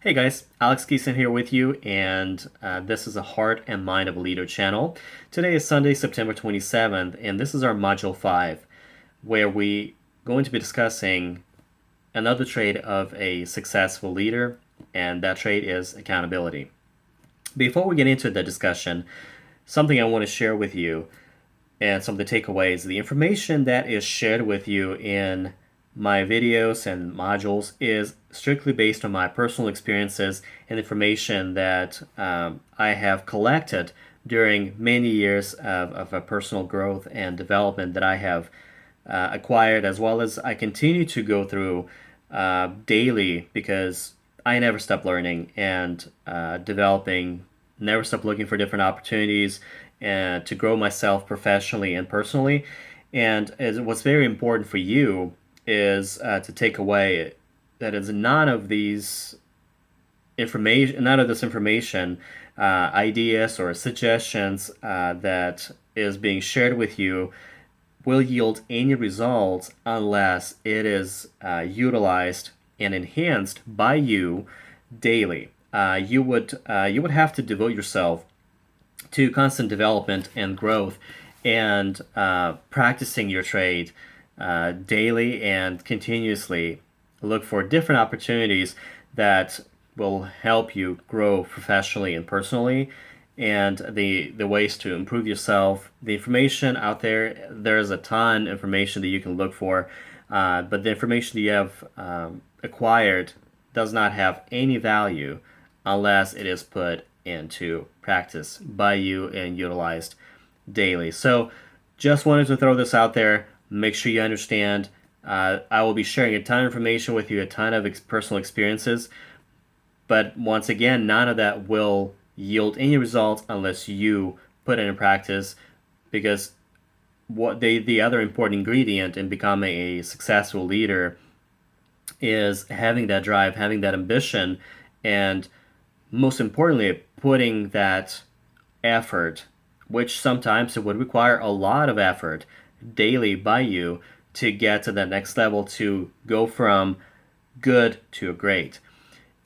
Hey guys, Alex Keeson here with you, and this is a Heart and Mind of a Leader channel. Today is Sunday, September 27th, and this is our Module 5, where we going to be discussing another trait of a successful leader, and that trait is accountability. Before we get into the discussion, something I want to share with you and some of the takeaways. The information that is shared with you in my videos and modules is strictly based on my personal experiences and information that I have collected during many years of a personal growth and development that I have acquired, as well as I continue to go through daily because I never stop learning and developing, never stop looking for different opportunities and to grow myself professionally and personally. And what's very important for you is to take away that is none of this information, ideas or suggestions that is being shared with you will yield any results unless it is utilized and enhanced by you daily. You would have to devote yourself to constant development and growth and practicing your trade daily and continuously. Look for different opportunities that will help you grow professionally and personally, and the ways to improve yourself. The information out there, there's a ton of information that you can look for, but the information that you have acquired does not have any value unless it is put into practice by you and utilized daily. So just wanted to throw this out there. Make sure you understand. I will be sharing a ton of information with you, a ton of personal experiences. But once again, none of that will yield any results unless you put it in practice, because the other important ingredient in becoming a successful leader is having that drive, having that ambition, and most importantly, putting that effort, which sometimes it would require a lot of effort daily by you to get to that next level, to go from good to great.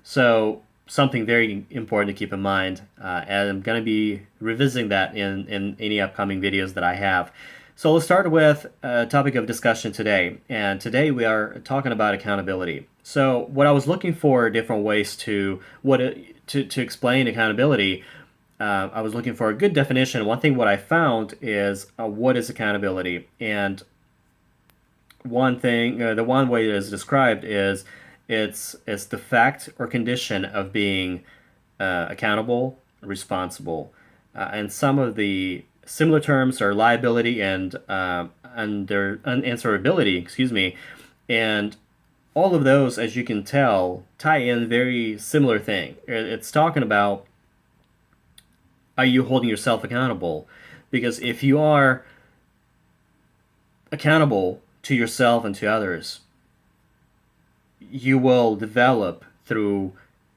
So something very important to keep in mind, and I'm going to be revisiting that in any upcoming videos that I have. So let's start with a topic of discussion today, and today we are talking about accountability. So what I was looking for different ways to explain accountability. I was looking for a good definition. One thing what I found is what is accountability, and one thing, the one way it is described is it's the fact or condition of being accountable, responsible, and some of the similar terms are liability and unanswerability. Excuse me, and all of those, as you can tell, tie in very similar thing. It's talking about, are you holding yourself accountable? Because if you are accountable to yourself and to others, you will develop through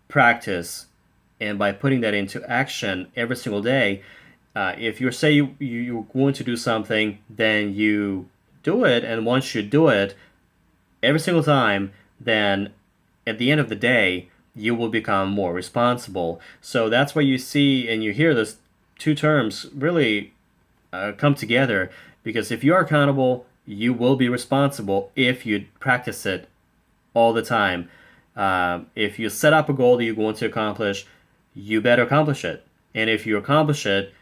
practice and by putting that into action every single day. If you say you're going to do something, then you do it, and once you do it every single time, then at the end of the day, you will become more responsible. So that's why you see and you hear those two terms really come together, because if you are accountable, you will be responsible if you practice it all the time. If you set up a goal that you're going to accomplish, you better accomplish it. And if you accomplish it,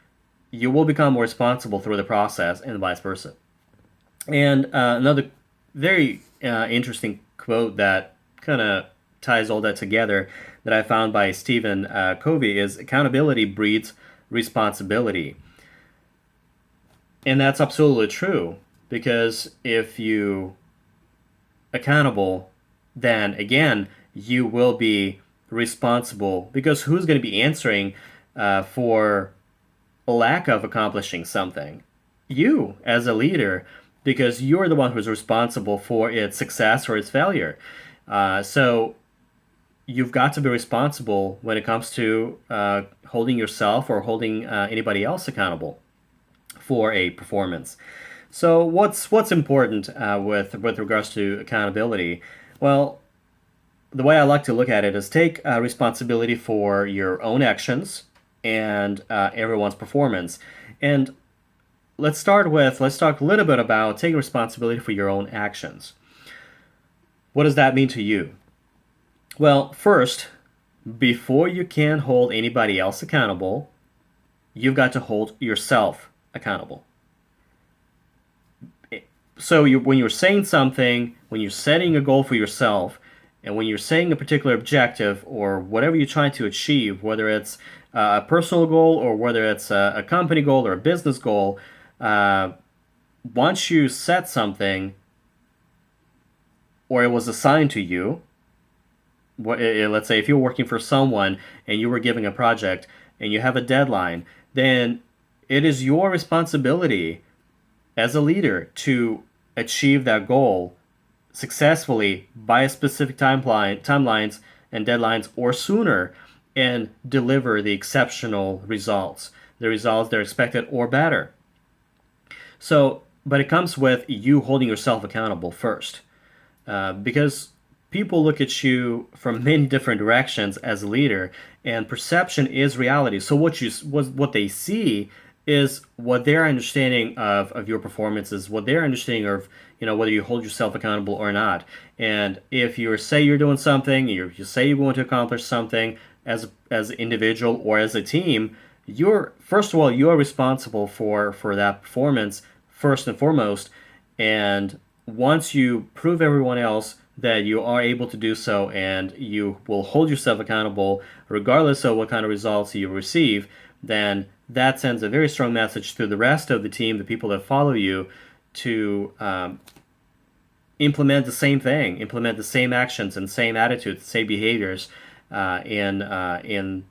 you will become more responsible through the process, and vice versa. And another very interesting quote that kind of ties all that together that I found by Stephen Covey is, accountability breeds responsibility. And that's absolutely true, because if you accountable, then again, you will be responsible, because who's going to be answering for a lack of accomplishing something? You, as a leader, because you're the one who's responsible for its success or its failure. So you've got to be responsible when it comes to holding yourself or holding anybody else accountable for a performance. So what's important with regards to accountability? Well, the way I like to look at it is take responsibility for your own actions and everyone's performance. And let's talk a little bit about taking responsibility for your own actions. What does that mean to you? Well, first, before you can hold anybody else accountable, you've got to hold yourself accountable. So when you're saying something, when you're setting a goal for yourself, and when you're setting a particular objective or whatever you're trying to achieve, whether it's a personal goal or whether it's a company goal or a business goal, uh, once you set something or it was assigned to you, let's say if you're working for someone and you were giving a project and you have a deadline, then it is your responsibility as a leader to achieve that goal successfully by a specific timelines and deadlines or sooner, and deliver the exceptional results, the results that are expected or better. So, but it comes with you holding yourself accountable first, because people look at you from many different directions as a leader, and perception is reality. So what they see is what their understanding of your performance is, what their understanding of whether you hold yourself accountable or not. And if you say you're doing something, you say you're going to accomplish something as an individual or as a team, you're first of all you are responsible for that performance first and foremost. And once you prove everyone else that you are able to do so and you will hold yourself accountable regardless of what kind of results you receive, then that sends a very strong message to the rest of the team, the people that follow you, to implement the same thing, implement the same actions and same attitudes, same behaviors in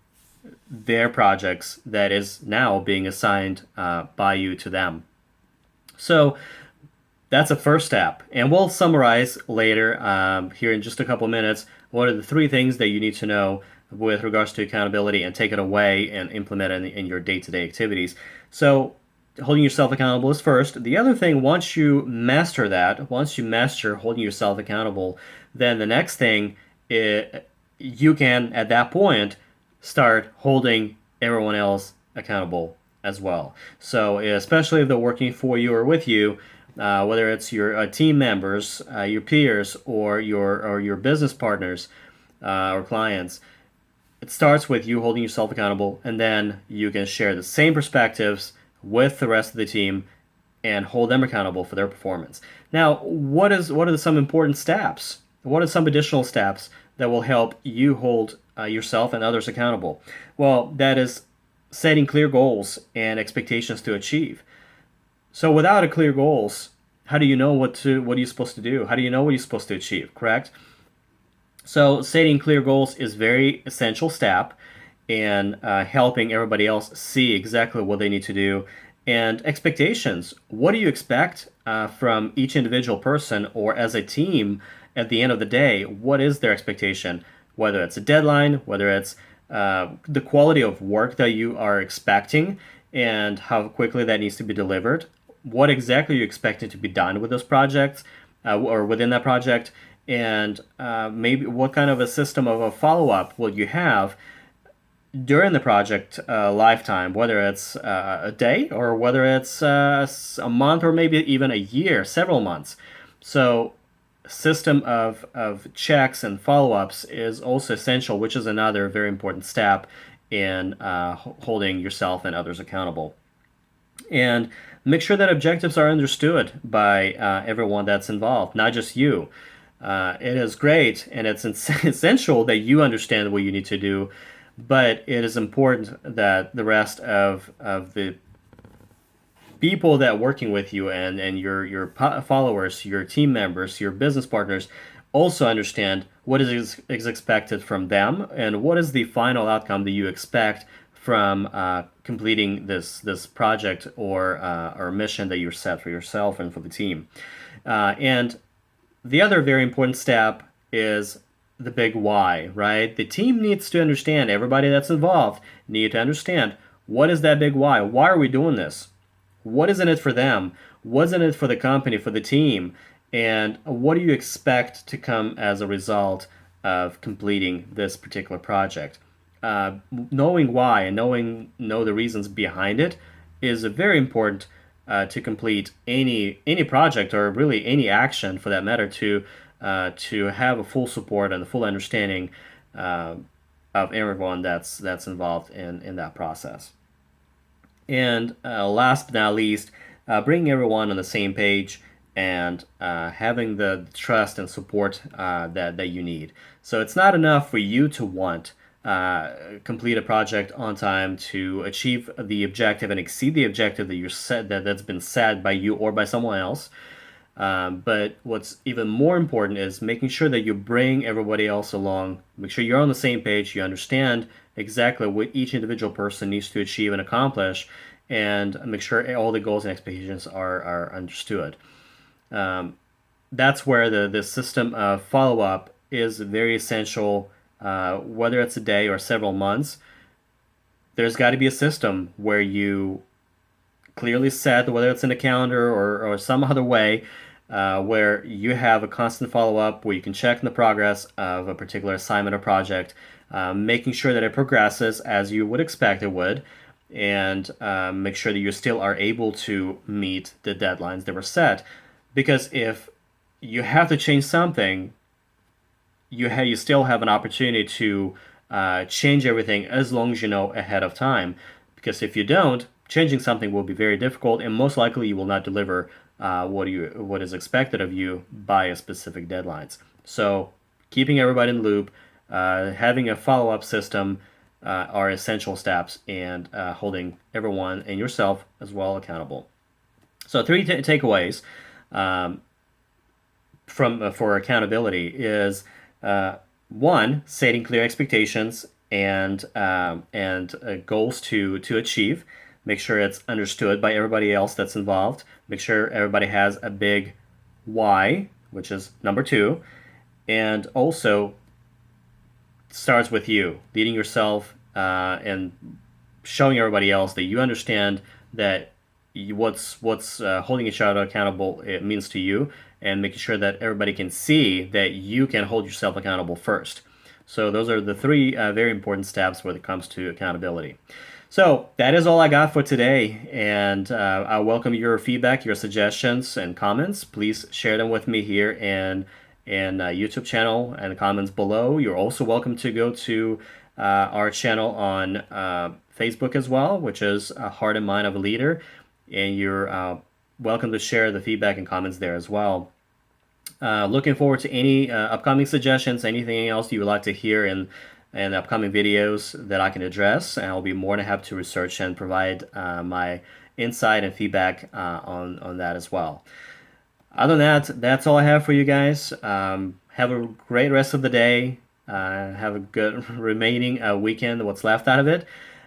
their projects that is now being assigned by you to them. So that's a first step. And we'll summarize later here in just a couple minutes what are the three things that you need to know with regards to accountability and take it away and implement it in your day-to-day activities. So holding yourself accountable is first. The other thing, once you master holding yourself accountable, then the next thing you can, at that point, start holding everyone else accountable as well. So especially if they're working for you or with you, whether it's your team members, your peers, or your business partners or clients, it starts with you holding yourself accountable, and then you can share the same perspectives with the rest of the team and hold them accountable for their performance. Now, what are some important steps? What are some additional steps that will help you hold yourself and others accountable? Well, that is setting clear goals and expectations to achieve. So without a clear goals, how do you know what are you supposed to do? How do you know what you're supposed to achieve, correct? So setting clear goals is very essential step in helping everybody else see exactly what they need to do. And expectations. What do you expect from each individual person or as a team at the end of the day? What is their expectation? Whether it's a deadline, whether it's the quality of work that you are expecting and how quickly that needs to be delivered. What exactly are you expecting to be done with those projects or within that project? And maybe what kind of a system of a follow-up will you have during the project lifetime, whether it's a day or whether it's a month or maybe even a year, several months. So system of checks and follow-ups is also essential, which is another very important step in holding yourself and others accountable. And make sure that objectives are understood by everyone that's involved, not just you. It is great and it's essential that you understand what you need to do, but it is important that the rest of the people that are working with you and your followers, your team members, your business partners also understand what is expected from them and what is the final outcome that you expect from completing this project or mission that you're set for yourself and for the team. And the other very important step is the big why, right? The team needs to understand, everybody that's involved need to understand, what is that big why? Why are we doing this? What is in it for them? What's in it for the company, for the team? And what do you expect to come as a result of completing this particular project. Knowing why and know the reasons behind it is very important to complete any project, or really any action for that matter, to have a full support and a full understanding of everyone that's involved in that process. And last but not least, bringing everyone on the same page and having the trust and support that you need. So it's not enough for you to want complete a project on time, to achieve the objective and exceed the objective that you're set that's been set by you or by someone else. But what's even more important is making sure that you bring everybody else along. Make sure you're on the same page. You understand exactly what each individual person needs to achieve and accomplish, and make sure all the goals and expectations are understood. That's where the system of follow-up is very essential, whether it's a day or several months. There's got to be a system where you clearly set, whether it's in a calendar or some other way, where you have a constant follow-up, where you can check the progress of a particular assignment or project, making sure that it progresses as you would expect it would, and make sure that you still are able to meet the deadlines that were set. Because if you have to change something, you still have an opportunity to change everything as long as you know ahead of time. Because if you don't, changing something will be very difficult, and most likely you will not deliver what is expected of you by a specific deadlines. So keeping everybody in the loop, having a follow-up system are essential steps, and holding everyone and yourself as well accountable. So three takeaways for accountability is one, setting clear expectations and goals to achieve. Make sure it's understood by everybody else that's involved. Make sure everybody has a big why, which is number two. And also starts with you, leading yourself and showing everybody else that you understand that what's holding each other accountable it means to you, and making sure that everybody can see that you can hold yourself accountable first. So those are the three very important steps when it comes to accountability. So that is all I got for today, and I welcome your feedback, your suggestions, and comments. Please share them with me here in YouTube channel and the comments below. You're also welcome to go to our channel on Facebook as well, which is Heart and Mind of a Leader, and you're welcome to share the feedback and comments there as well. Looking forward to any upcoming suggestions, anything else you would like to hear in upcoming videos that I can address, and I'll be more than happy to research and provide my insight and feedback on that as well. Other than that, that's all I have for you guys. Have a great rest of the day. Have a good remaining weekend, what's left out of it,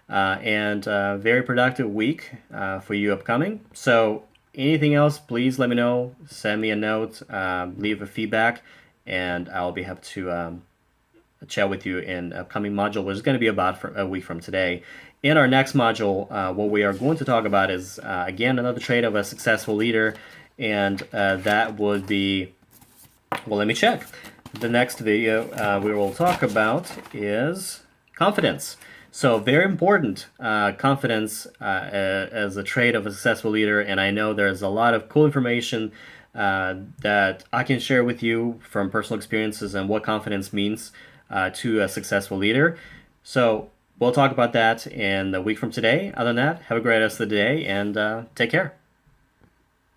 and a very productive week for you upcoming. So anything else, please let me know. Send me a note, leave a feedback, and I'll be happy to chat with you in upcoming module, which is going to be about a week from today. In our next module, what we are going to talk about is, again, another trait of a successful leader, and that would be, well, let me check. The next video we will talk about is confidence. So very important, confidence as a trait of a successful leader, and I know there's a lot of cool information that I can share with you from personal experiences and what confidence means to a successful leader. So we'll talk about that in a week from today. Other than that, have a great rest of the day, and take care.